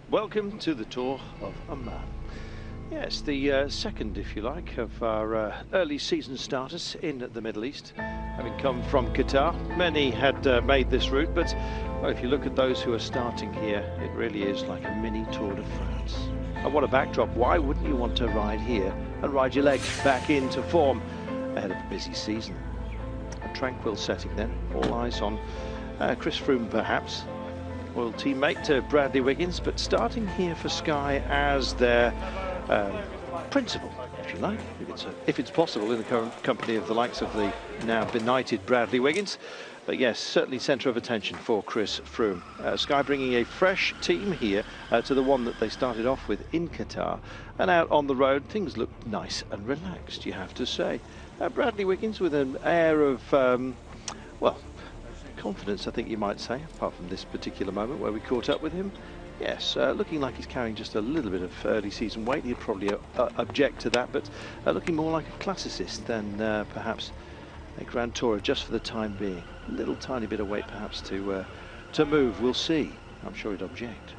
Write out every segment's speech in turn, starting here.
Welcome to the Tour of Oman. Yes, the second, if you like, of our early season starters in the Middle East, having come from Qatar. Many had made this route, but well, if you look at those who are starting here, it really is like a mini Tour de France. And what a backdrop. Why wouldn't you want to ride here and ride your legs back into form ahead of a busy season? A tranquil setting then, all eyes on Chris Froome perhaps. Loyal teammate to Bradley Wiggins, but starting here for Sky as their principal, if you like, if it's possible, in the current company of the likes of the now benighted Bradley Wiggins. But yes, certainly centre of attention for Chris Froome. Sky bringing a fresh team here to the one that they started off with in Qatar, and out on the road things look nice and relaxed, you have to say. Bradley Wiggins with an air of well, confidence, I think you might say, apart from this particular moment where we caught up with him. Yes, looking like he's carrying just a little bit of early season weight. He'd probably object to that, but looking more like a classicist than perhaps a Grand Tourer just for the time being. A little tiny bit of weight perhaps to move, we'll see. I'm sure he'd object.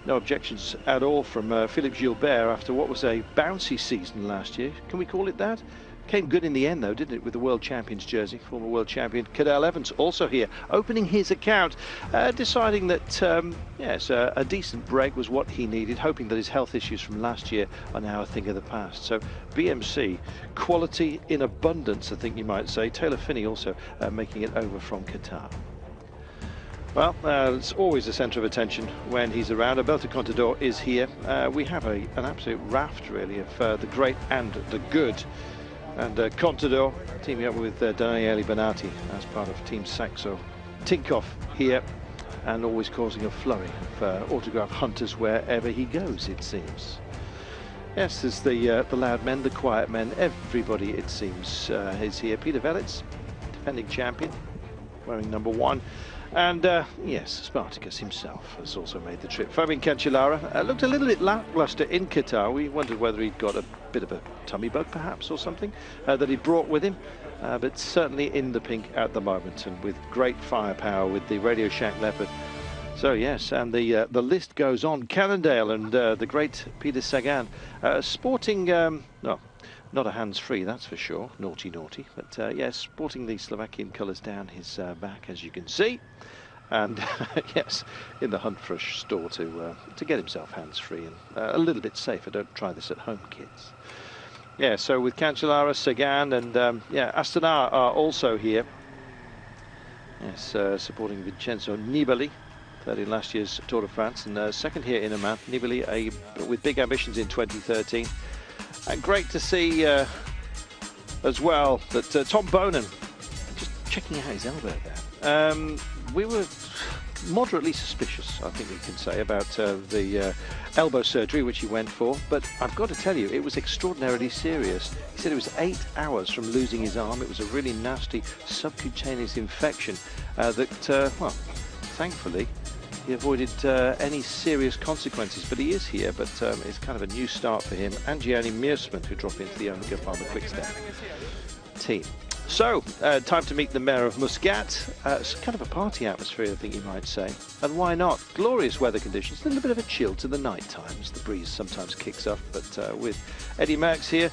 No objections at all from Philippe Gilbert after what was a bouncy season last year. Can we call it that? Came good in the end though, didn't it, with the World Champions jersey. Former World Champion Cadel Evans also here, opening his account, deciding that yes, a decent break was what he needed, hoping that his health issues from last year are now a thing of the past. So BMC, quality in abundance, I think you might say. Taylor Phinney also making it over from Qatar. Well, it's always a centre of attention when he's around. Alberto Contador is here. We have an absolute raft really of the great and the good. And Contador teaming up with Daniele Benatti as part of Team Saxo. Tinkoff here, and always causing a flurry of autograph hunters wherever he goes, it seems. Yes, there's the loud men, the quiet men, everybody it seems is here. Peter Velits, defending champion, wearing number 1. And yes, Spartacus himself has also made the trip. Fabian Cancellara looked a little bit lackluster in Qatar. We wondered whether he'd got a bit of a tummy bug perhaps or something that he brought with him. But certainly in the pink at the moment, and with great firepower with the Radio Shack Leopard. So yes, and the list goes on. Cannondale and the great Peter Sagan sporting, no, not a hands-free, that's for sure. Naughty, naughty. But yes, sporting the Slovakian colours down his back, as you can see. And yes, in the hunt for a store to get himself hands-free and a little bit safer. Don't try this at home, kids. Yeah, so with Cancellara, Sagan, and yeah, Astana are also here. Yes, supporting Vincenzo Nibali, third in last year's Tour de France, and second here in Oman. Nibali with big ambitions in 2013. And great to see as well that Tom Bonan, just checking out his elbow there. We were moderately suspicious, I think we can say, about the elbow surgery which he went for, but I've got to tell you, it was extraordinarily serious. He said it was 8 hours from losing his arm. It was a really nasty subcutaneous infection that, well, thankfully, he avoided any serious consequences, but he is here. But it's kind of a new start for him and Gianni Meersman, who drop into the Omega Pharma Quickstep team. So, time to meet the mayor of Muscat. It's kind of a party atmosphere, I think you might say. And why not? Glorious weather conditions, a little bit of a chill to the night times. The breeze sometimes kicks up, but with Eddie Merckx here,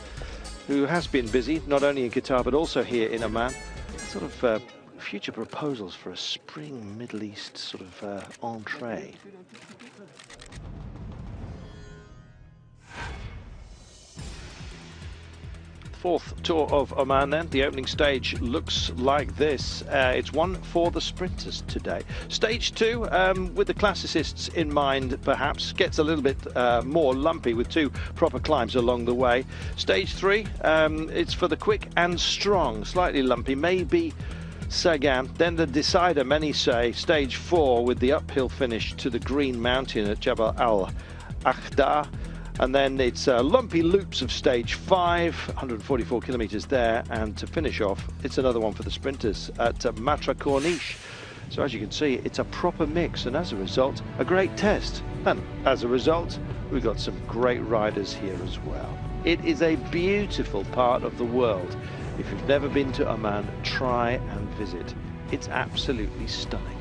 who has been busy, not only in Qatar, but also here in Oman. Sort of future proposals for a spring Middle East sort of entree. Fourth Tour of Oman then. The opening stage looks like this. It's one for the sprinters today. Stage 2, with the classicists in mind perhaps, gets a little bit more lumpy with 2 proper climbs along the way. Stage 3, it's for the quick and strong, slightly lumpy, maybe Sagan. Then the decider, many say, stage 4 with the uphill finish to the Green Mountain at Jabal al-Akhdar. And then it's lumpy loops of stage 5, 144 kilometers there, and to finish off, it's another one for the sprinters at Matra Corniche. So as you can see, it's a proper mix, and as a result, a great test And as a result, we've got some great riders here as well. It is a beautiful part of the world. If you've never been to Oman, try and visit. It's absolutely stunning.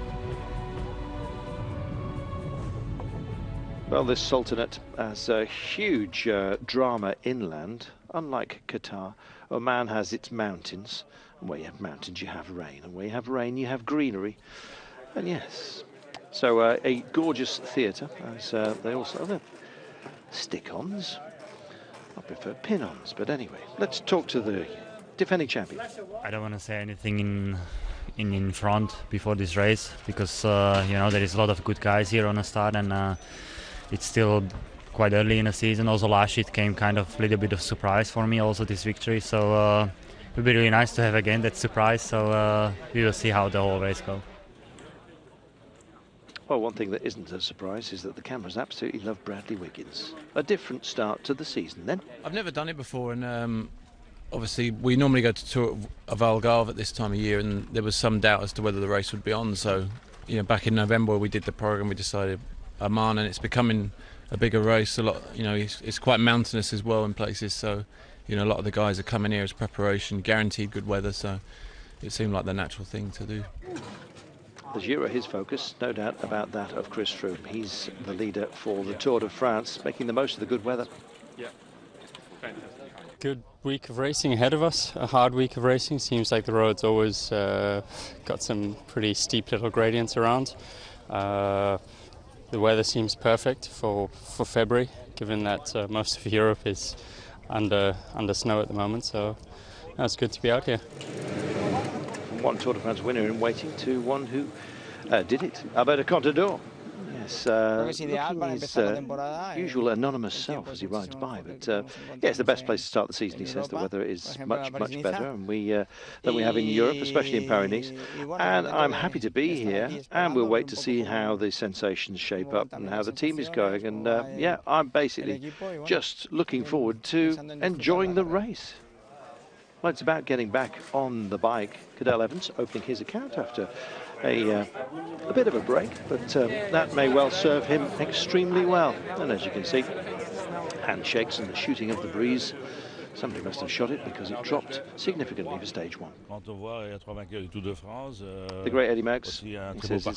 Well, this Sultanate has a huge drama inland. Unlike Qatar, Oman has its mountains. And where you have mountains, you have rain. And where you have rain, you have greenery. And yes, so a gorgeous theatre, as they also have stick-ons. I prefer pin-ons, but anyway, let's talk to the defending champion. I don't want to say anything in front before this race, because you know, there is a lot of good guys here on the start, and it's still quite early in the season. Also last year it came kind of a little bit of surprise for me, also this victory, so it would be really nice to have again that surprise, so we will see how the whole race goes. Well, one thing that isn't a surprise is that the cameras absolutely love Bradley Wiggins. A different start to the season then. I've never done it before, and obviously we normally go to Tour of Algarve at this time of year, and there was some doubt as to whether the race would be on. So, you know, back in November we did the program, we decided Oman, and it's becoming a bigger race. A lot, you know, it's quite mountainous as well in places. So, you know, a lot of the guys are coming here as preparation, guaranteed good weather. So, it seemed like the natural thing to do. The Giro, his focus, no doubt about that of Chris Froome. He's the leader for the Tour de France, making the most of the good weather. Yeah, fantastic. Good week of racing ahead of us, a hard week of racing. Seems like the road's always got some pretty steep little gradients around. The weather seems perfect for February, given that most of Europe is under snow at the moment, so it's good to be out here. One Tour de France winner in waiting to one who did it, Alberto Contador. Yes, looking his usual anonymous self as he rides by, but yeah, it's the best place to start the season. He says the weather is much better and than we have in Europe, especially in Paris. And I'm happy to be here, and we'll wait to see how the sensations shape up and how the team is going. And yeah, I'm basically just looking forward to enjoying the race. Well, it's about getting back on the bike. Cadel Evans opening his account after a bit of a break, but that may well serve him extremely well. And as you can see, handshakes and the shooting of the breeze. Somebody must have shot it because it dropped significantly for stage one. The great Eddie Merckx, he says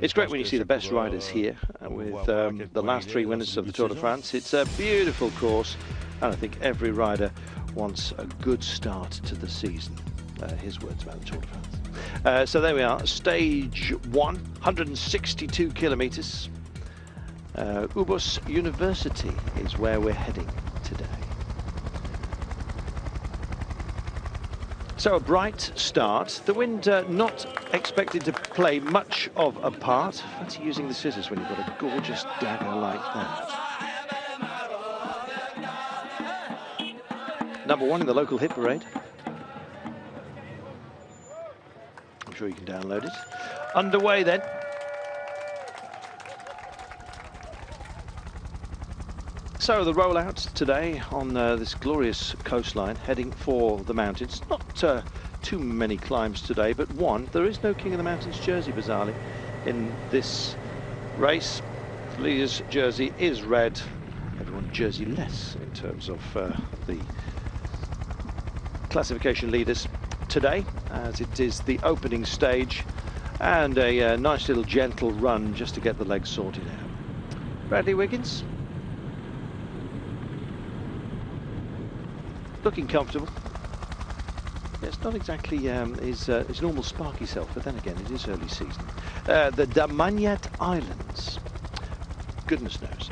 it's great when you see the best riders here with the last three winners of the Tour de France. It's a beautiful course, and I think every rider wants a good start to the season. His words about the Tour de France. So there we are, stage one, 162 kilometers. Ubus University is where we're heading today. So a bright start. The wind not expected to play much of a part. Fancy using the scissors when you've got a gorgeous dagger like that. Number one in the local hit parade. I'm sure you can download it. Underway then. So the rollout today on this glorious coastline, heading for the mountains. Not too many climbs today, but one. There is no King of the Mountains jersey, bizarrely, in this race. The leader's jersey is red. Everyone jersey-less in terms of the classification leaders today, as it is the opening stage, and a nice little gentle run just to get the legs sorted out. Bradley Wiggins looking comfortable. It's not exactly his normal sparky self, but then again, it is early season. The Damianat Islands. Goodness knows.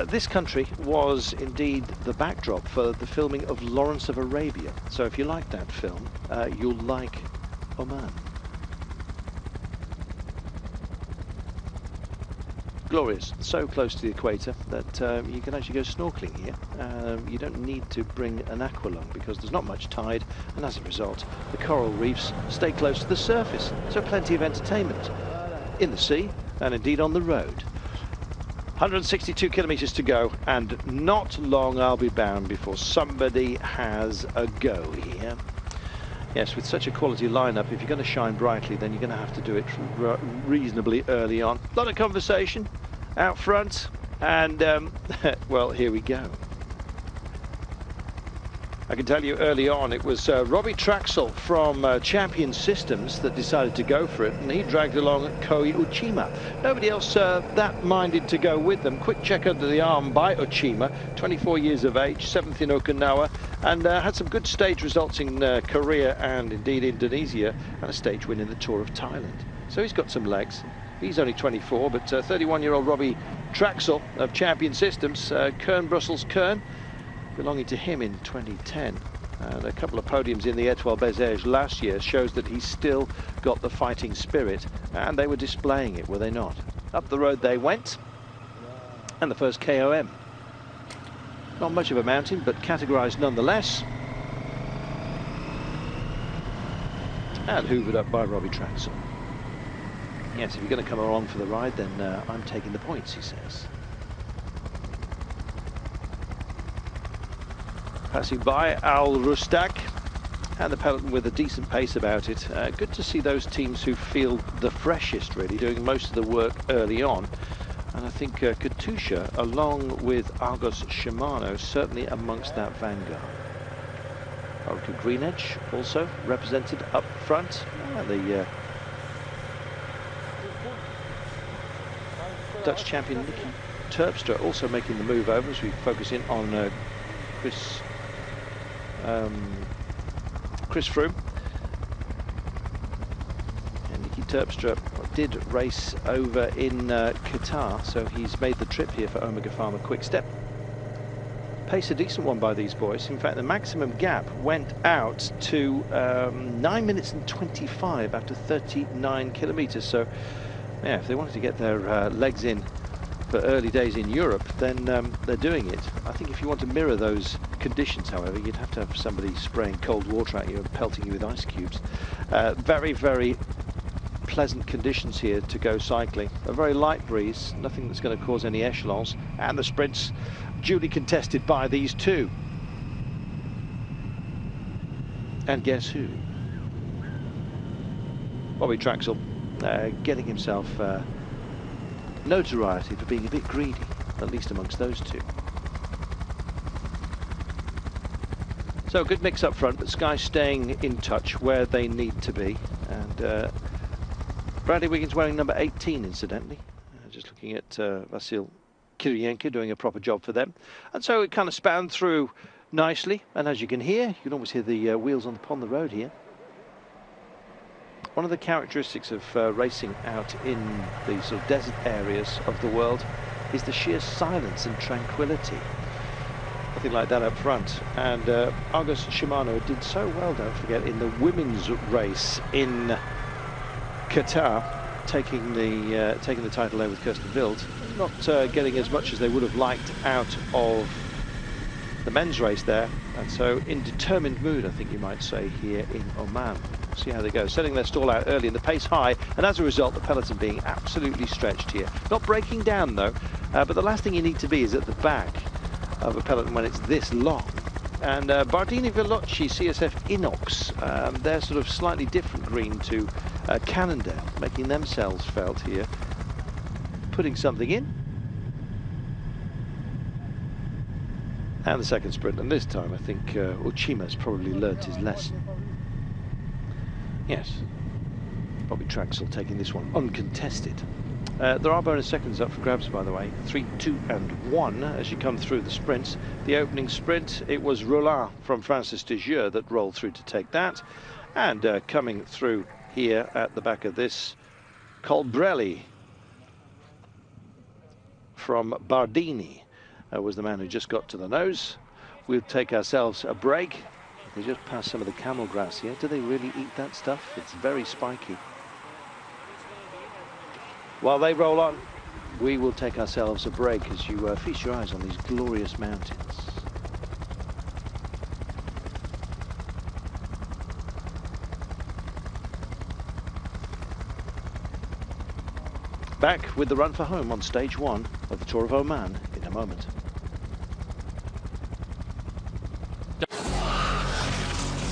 This country was indeed the backdrop for the filming of Lawrence of Arabia. So if you like that film, you'll like Oman. Glorious, so close to the equator that you can actually go snorkeling here. You don't need to bring an aqualung because there's not much tide, and as a result, the coral reefs stay close to the surface. So plenty of entertainment in the sea and indeed on the road. 162 kilometers to go, and not long I'll be bound before somebody has a go here. Yes, with such a quality lineup, if you're going to shine brightly, then you're going to have to do it reasonably early on. A lot of conversation, out front, and well, here we go. I can tell you early on it was Robbie Traxel from Champion Systems that decided to go for it, and he dragged along Koi Uchima. Nobody else that minded to go with them. Quick check under the arm by Uchima, 24 years of age, 7th in Okinawa, and had some good stage results in Korea and indeed Indonesia, and a stage win in the Tour of Thailand. So he's got some legs. He's only 24, but 31-year-old Robbie Traxel of Champion Systems, Kern Brussels Kern, belonging to him in 2010. And a couple of podiums in the Étoile Bessèges last year shows that he's still got the fighting spirit, and they were displaying it, were they not? Up the road they went, and the first KOM. Not much of a mountain, but categorised nonetheless. And hoovered up by Robbie Traxel. Yes, if you're going to come along for the ride, then I'm taking the points, he says. Passing by Al Rustak and the peloton with a decent pace about it. Good to see those teams who feel the freshest, really, doing most of the work early on. And I think Katusha, along with Argos Shimano, certainly amongst that vanguard. Orica Green Edge also represented up front. And the Dutch champion Nicky Terpstra also making the move over as we focus in on Chris Froome. And Nicky Terpstra did race over in Qatar, so he's made the trip here for Omega Pharma Quick Step. Pace a decent one by these boys. In fact, the maximum gap went out to 9 minutes and 25 after 39 kilometers. So yeah, if they wanted to get their legs in for early days in Europe, then they're doing it. I think if you want to mirror those conditions, however, you'd have to have somebody spraying cold water at you and pelting you with ice cubes. Very, very pleasant conditions here to go cycling. A very light breeze, nothing that's going to cause any echelons, and the sprints duly contested by these two. And guess who? Bobby Traxel getting himself notoriety for being a bit greedy, at least amongst those two. So good mix up front, but Sky staying in touch where they need to be. And Bradley Wiggins wearing number 18, incidentally. Just looking at Vasil Kirienko doing a proper job for them. And so it kind of spanned through nicely. And as you can hear, you can almost hear the wheels on the road here. One of the characteristics of racing out in the sort of desert areas of the world is the sheer silence and tranquility. Nothing like that up front. And Argos Shimano did so well, don't forget, in the women's race in Qatar, taking the title there with Kirsten Wild. Not getting as much as they would have liked out of the men's race there, and so in determined mood, I think you might say, here in Oman. See how they go, setting their stall out early and the pace high, and as a result the peloton being absolutely stretched here. Not breaking down though, but the last thing you need to be is at the back of a peloton when it's this long. And Bardini Veloci CSF Inox, they're sort of slightly different green to Cannondale, making themselves felt here, putting something in. And the second sprint, and this time I think Uchima's probably learnt his lesson. Yes, Bobby Traxel taking this one uncontested. There are bonus seconds up for grabs, by the way. 3, 2 and 1 as you come through the sprints. The opening sprint, it was Rollin from Francis de Jure that rolled through to take that. And coming through here at the back of this, Colbrelli from Bardini was the man who just got to the nose. We'll take ourselves a break. They just passed some of the camel grass here. Do they really eat that stuff? It's very spiky. While they roll on, we will take ourselves a break as you feast your eyes on these glorious mountains. Back with the run for home on stage 1 of the Tour of Oman in a moment.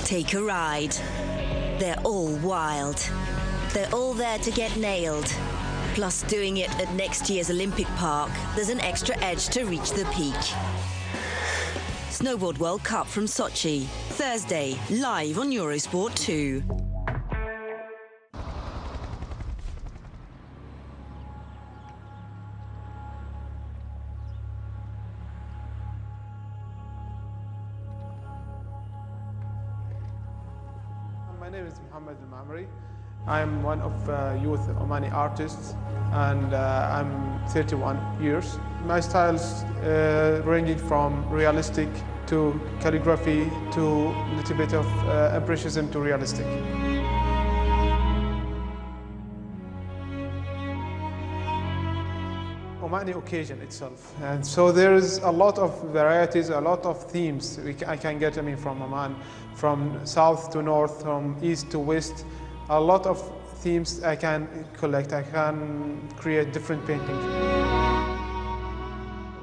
Take a ride. They're all wild. They're all there to get nailed. Plus, doing it at next year's Olympic Park, there's an extra edge to reach the peak. Snowboard World Cup from Sochi, Thursday, live on Eurosport 2. My name is Mohammed Al-Mamri. I'm one of youth Omani artists, and I'm 31 years. My styles ranging from realistic to calligraphy to a little bit of impressionism to realistic. Omani occasion itself, and so there is a lot of varieties, a lot of themes I can get. From Oman, from south to north, from east to west, a lot of themes I can collect. I can create different paintings.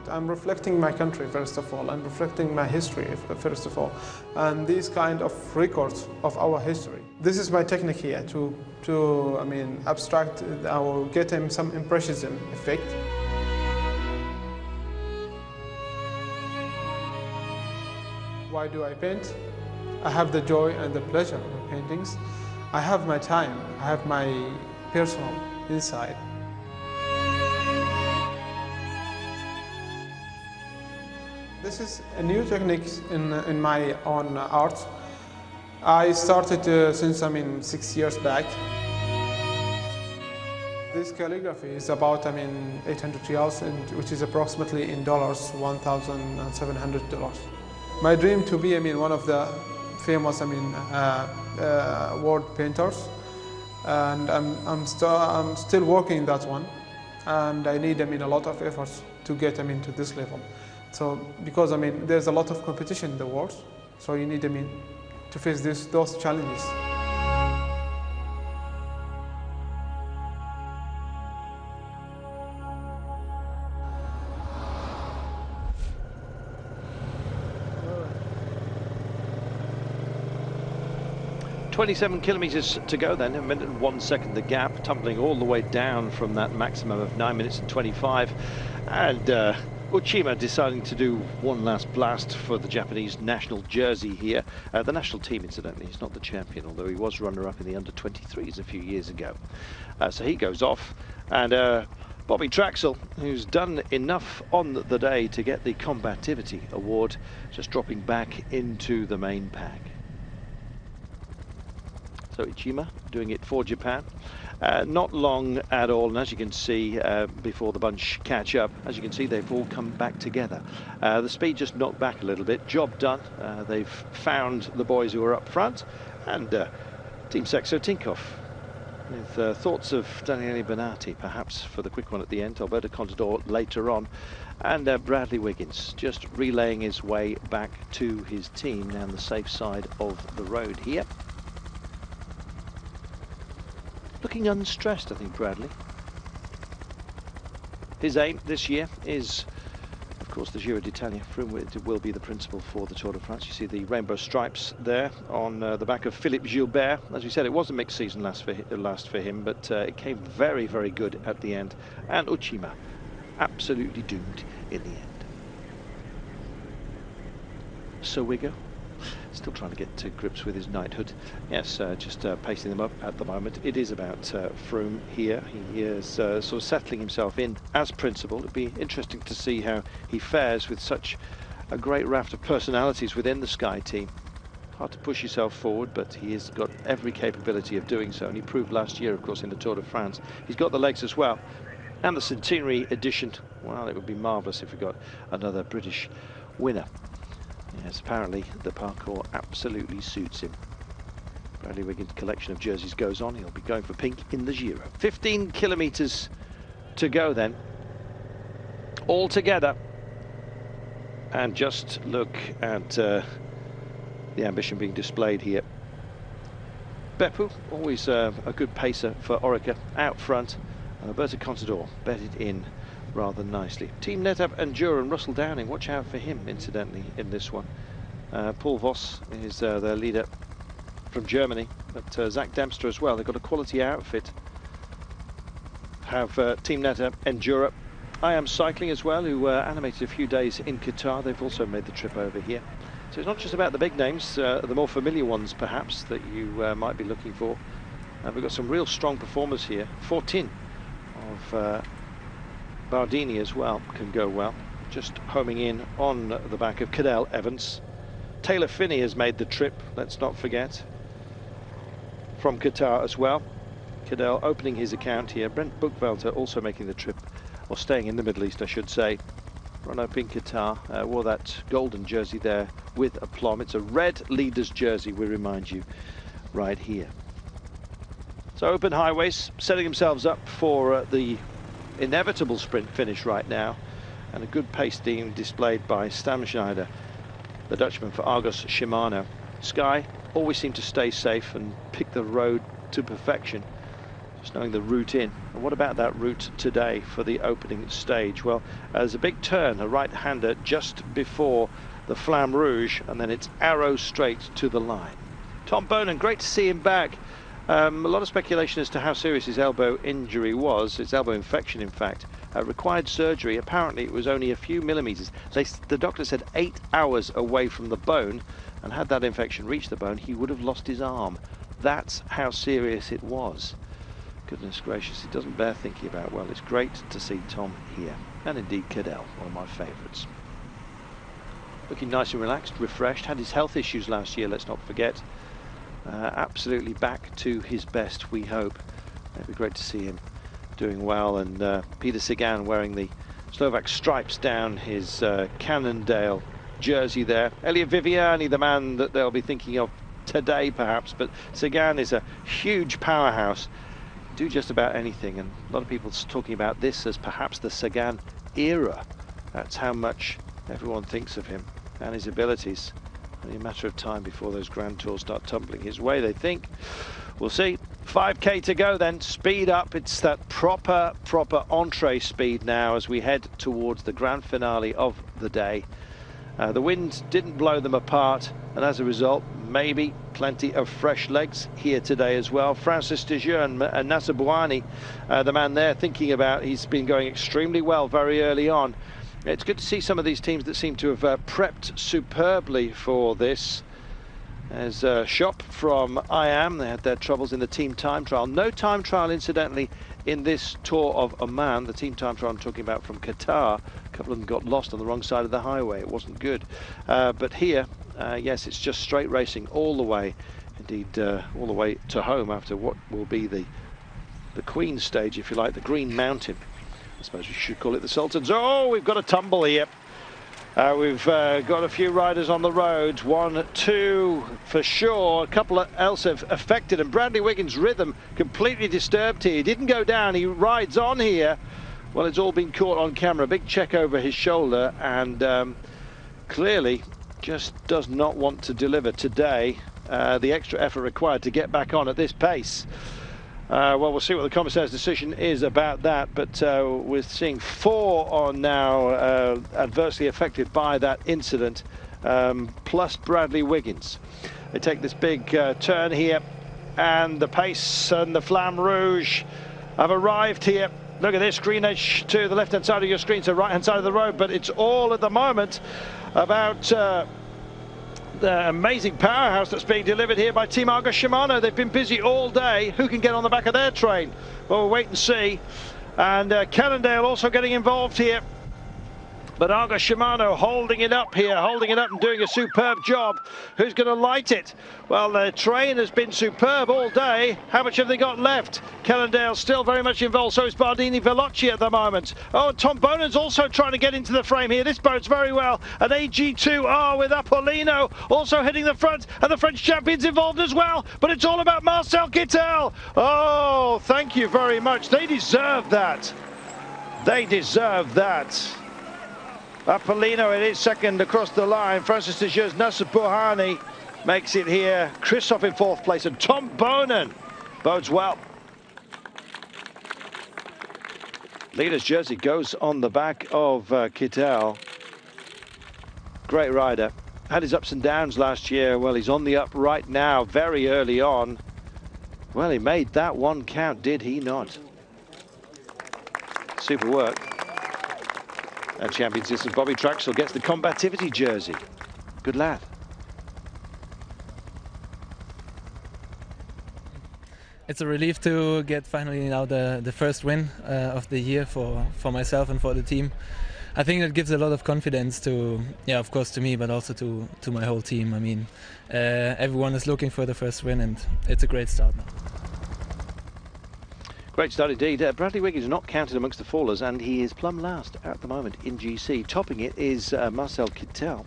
I'm reflecting my country first of all. I'm reflecting my history first of all, and these kind of records of our history. This is my technique here to abstract or get him some impressionism effect. Why do I paint? I have the joy and the pleasure of paintings. I have my time, I have my personal insight. This is a new technique in my own art. I started since 6 years back. This calligraphy is about 800 riyals, which is approximately in dollars $1,700. My dream to be one of the famous world painters, and I'm still working that one, and I need a lot of efforts to get to this level. So because there's a lot of competition in the world, so you need to face those challenges. 27 kilometres to go then, 1 minute and 1 second the gap, tumbling all the way down from that maximum of 9 minutes and 25. And Uchima deciding to do one last blast for the Japanese national jersey here. The national team, incidentally, he's not the champion, although he was runner-up in the under-23s a few years ago. So he goes off, and Bobby Traxel, who's done enough on the day to get the Combativity Award, just dropping back into the main pack. So Uchima doing it for Japan. Not long at all, and as you can see, before the bunch catch up, as you can see, they've all come back together. The speed just knocked back a little bit. Job done. They've found the boys who are up front, and Team Sexo Tinkoff with thoughts of Daniele Benatti perhaps for the quick one at the end. Alberto Contador later on, and Bradley Wiggins just relaying his way back to his team down the safe side of the road here. Looking unstressed, I think, Bradley. His aim this year is, of course, the Giro d'Italia. Froome will be the principal for the Tour de France. You see the rainbow stripes there on the back of Philippe Gilbert. As we said, it was a mixed season last for him, but it came very, very good at the end. And Uchima, absolutely doomed in the end. So we go. Still trying to get to grips with his knighthood. Yes, just pacing them up at the moment. It is about Froome here. He is sort of settling himself in as principal. It'd be interesting to see how he fares with such a great raft of personalities within the Sky team. Hard to push yourself forward, but he has got every capability of doing so, and he proved last year, of course, in the Tour de France. He's got the legs as well. And the centenary edition, well, it would be marvellous if we got another British winner. Yes, apparently the parkour absolutely suits him. Bradley Wiggins' collection of jerseys goes on. He'll be going for pink in the Giro. 15 kilometres to go then, all together. And just look at the ambition being displayed here. Beppu, always a good pacer for Orica, out front. And Alberto Contador bedded in rather nicely. Team NetApp Enduro and Russell Downing, watch out for him, incidentally, in this one. Paul Voss is their leader from Germany, but Zach Dempster as well. They've got a quality outfit. have Team Neta Endura. I Am Cycling as well, who animated a few days in Qatar. They've also made the trip over here. So it's not just about the big names, the more familiar ones perhaps that you might be looking for. We've got some real strong performers here. 14 of Bardini as well can go well. Just homing in on the back of Cadel Evans. Taylor Finney has made the trip, let's not forget, from Qatar as well. Cadel opening his account here. Brent Buchwalter also making the trip, or staying in the Middle East, I should say. Run up in Qatar, wore that golden jersey there with aplomb. It's a red leader's jersey, we remind you, right here. So open highways, setting themselves up for the inevitable sprint finish right now. And a good pace being displayed by Stamschneider, the Dutchman for Argos Shimano. Sky always seem to stay safe and pick the road to perfection, just knowing the route in. And what about that route today for the opening stage? Well, there's a big turn, a right-hander just before the Flamme Rouge, and then it's arrow straight to the line. Tom Bonan, great to see him back. A lot of speculation as to how serious his elbow injury was, his elbow infection in fact. Required surgery. Apparently it was only a few millimeters. The doctor said 8 hours away from the bone, and had that infection reached the bone, he would have lost his arm. That's how serious it was. Goodness gracious, it doesn't bear thinking about. Well, it's great to see Tom here, and indeed Cadel, one of my favourites. Looking nice and relaxed, refreshed, had his health issues last year, let's not forget. Absolutely back to his best, we hope. It'd be great to see him doing well, and Peter Sagan wearing the Slovak stripes down his Cannondale jersey there. Elliot Viviani, the man that they'll be thinking of today perhaps, but Sagan is a huge powerhouse. Do just about anything, and a lot of people talking about this as perhaps the Sagan era. That's how much everyone thinks of him and his abilities. Only a matter of time before those Grand Tours start tumbling his way, they think. We'll see. 5k to go then, speed up. It's that proper entree speed now as we head towards the grand finale of the day. The wind didn't blow them apart, and as a result, maybe plenty of fresh legs here today as well. Francis Dejeune and Nasser Bouhanni, the man there thinking about, he's been going extremely well very early on. It's good to see some of these teams that seem to have prepped superbly for this. There's Shop from IAM, they had their troubles in the team time trial. No time trial, incidentally, in this Tour of Oman. The team time trial I'm talking about from Qatar. A couple of them got lost on the wrong side of the highway. It wasn't good. But here, yes, it's just straight racing all the way. Indeed, all the way to home after what will be the Queen stage, if you like, the Green Mountain. I suppose we should call it the Sultans. Oh, we've got a tumble here. We've got a few riders on the road, 1, 2 for sure. A couple else have affected, and Bradley Wiggins' rhythm completely disturbed here. He didn't go down, he rides on here. Well, it's all been caught on camera. Big check over his shoulder, and clearly just does not want to deliver today the extra effort required to get back on at this pace. Well, we'll see what the commissaire's decision is about that, but we're seeing 4 on now adversely affected by that incident, plus Bradley Wiggins. They take this big turn here, and the pace and the Flamme Rouge have arrived here. Look at this, green edge to the left-hand side of your screen, so right-hand side of the road, but it's all at the moment about the amazing powerhouse that's being delivered here by Team Argos Shimano. They've been busy all day. Who can get on the back of their train? Well, we'll wait and see. And Cannondale also getting involved here. But Argos Shimano holding it up here, holding it up and doing a superb job. Who's going to light it? Well, the train has been superb all day. How much have they got left? Cannondale still very much involved, so is Bardini Veloci at the moment. Oh, Tom Bonan's also trying to get into the frame here. This bodes very well. An AG2R with Apollino also hitting the front, and the French champion's involved as well. But it's all about Marcel Kittel. Oh, thank you very much. They deserve that. They deserve that. Apollino, it is second across the line. Francis Dejeune's Nasser Bouhanni makes it here. Christoph in 4th place, and Tom Bonan bodes well. Leader's jersey goes on the back of Kittel. Great rider. Had his ups and downs last year. Well, he's on the up right now, very early on. Well, he made that one count, did he not? super work. And champion distance, Bobby Traxel gets the combativity jersey. Good lad. It's a relief to get finally now the first win of the year for myself and for the team. I think that gives a lot of confidence to, yeah, of course to me, but also to my whole team. I mean, everyone is looking for the first win, and it's a great start now. Great start indeed. Bradley Wiggins not counted amongst the fallers, and he is plumb last at the moment in GC. Topping it is Marcel Kittel.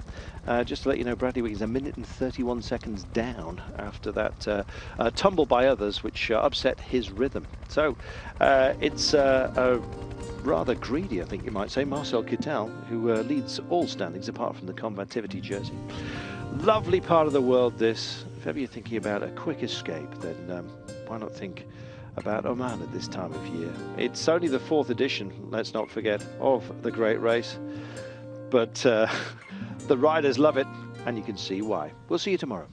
Just to let you know, Bradley Wiggins 1 minute and 31 seconds down after that tumble by others, which upset his rhythm. So it's a rather greedy, I think you might say, Marcel Kittel, who leads all standings apart from the combativity jersey. Lovely part of the world, this. If ever you're thinking about a quick escape, then why not think about Oman at this time of year. It's only the 4th edition, let's not forget, of the great race. But the riders love it, and you can see why. We'll see you tomorrow.